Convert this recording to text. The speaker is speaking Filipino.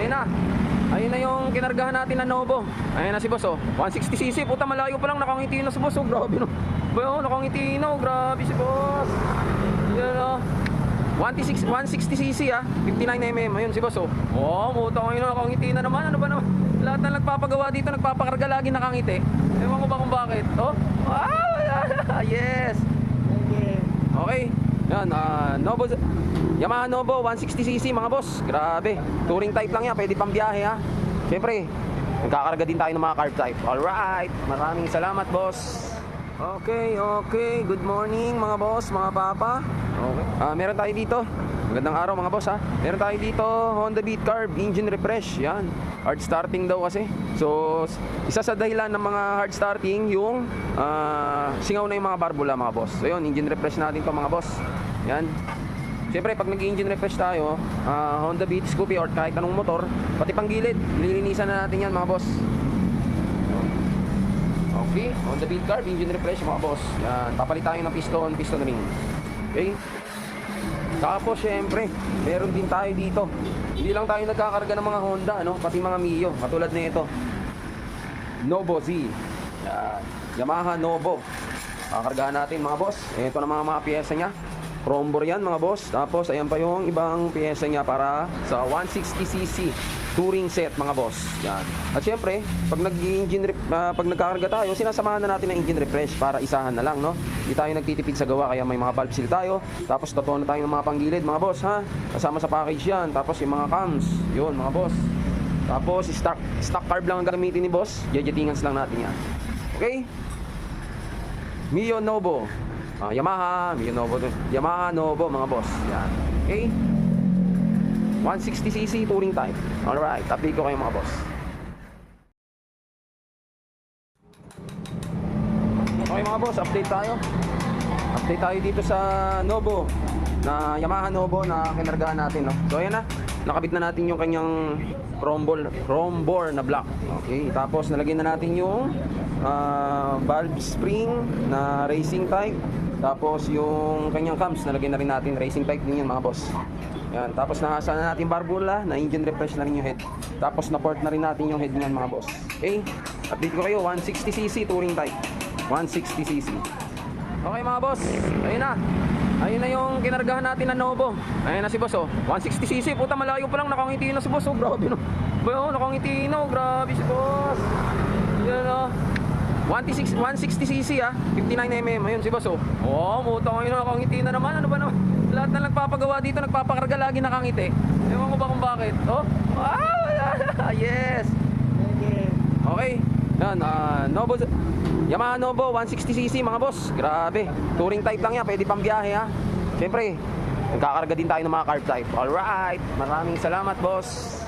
ayun na. Ayun na yung kinargahan natin na Novo. Ayun na si boss, oh. 160cc. Puta, malayo pa lang. Nakangiti na si boss, oh. Grabe, no. Bayo, nakangiti na, oh. Grabe si boss. Yan, oh. 160cc, ah. 59mm. Ayun si boss, oh. Oh, muta ko yun. Nakangiti na naman. Ano ba naman? Lahat na nagpapagawa dito, nagpapakarga lagi nakangiti. Ewan ko ba kung bakit. Oh. Wow, yes. Okay. Yan, Novo, Yamaha Novo 160cc mga boss. Grabe, touring type lang yan, pwede pang biyahe ha. Siyempre, nagkakarga din tayo ng mga carb type. Alright, maraming salamat boss. Okay, good morning mga boss, mga papa. Okay. Meron tayo dito, magandang araw mga boss ha. Meron tayo dito Honda Beat Carb engine refresh. Yan, hard starting daw kasi. So, isa sa dahilan ng mga hard starting yung singaw na yung mga barbula mga boss. So yun, engine refresh natin to mga boss. Yan. Siyempre pag nag-engine refresh tayo, Honda Beat, Scoopy or kahit anong motor, pati pang gilid, nililinisan na natin yan mga boss. Okay, Honda Beat Carb engine refresh mga boss. Yan, papalit tayo ng piston ring. Okay. Tapos syempre, meron din tayo dito. Hindi lang tayo nagkakarga ng mga Honda, no? Pati mga Mio, katulad nito. Novo Z. Yan. Yamaha Novo. Kakargahan natin mga boss. Ito na mga piyesa niya. Crombor yan mga boss. Tapos ayan pa yung ibang piyesa niya para sa 160cc touring set mga boss. Yan. At syempre, pag pag nagkakarga tayo, sinasamahan na natin ng engine refresh para isahan na lang, no? Hindi tayo nagtitipid sa gawa, kaya may mga valve seal tayo. Tapos totoo na tayo ng mga panggilid mga boss, ha? Kasama sa package yan. Tapos yung mga cams, yun mga boss. Tapos stock carb lang ang gagamitin ni boss. Jejetingans lang natin yan. Okay? Mio Novo. Yamaha Novo mga boss. Yan. Okay? 160cc touring type. Alright, update ko kayo mga boss. Okay mga boss, update tayo. Update tayo dito sa Novo, na Yamaha Novo na kinargahan natin, no? So ayan na, nakabit na natin yung kanyang Crombor na block. Okay, tapos nalagyan na natin yung valve spring na racing type. Tapos yung kanyang cams nalagyan na rin natin, racing type din yan mga boss. Yan, tapos nahasa na natin barbula, na engine refresh na rin yung head. Tapos na-port na rin natin yung head niyan mga boss. Okay, update ko kayo, 160cc touring type. 160cc. Okay mga boss, ayun na. Ayun na yung kinargahan natin na Novo. Ayun na si boss, oh. 160cc, puta, malayo pa lang. Nakangiti na si boss, oh. Grabe, no. Bayo, nakangiti na, oh. Grabe si boss. Yan, oh. 160cc, ah. 59mm. Ayun si boss, oh. Oh, muta ko yun. Nakangiti na naman. Ano ba naman? Lahat na nagpapagawa dito, nagpapakarga lagi nakangiti. Ewan ko ba kung bakit. Oh. Wow, yes. Okay. Yan, Yamaha Novo 160cc mga boss. Grabe, touring type lang yan, pwede pang biyahe ha. Siyempre, nagkakarga din tayo ng mga carb type. Alright, maraming salamat boss.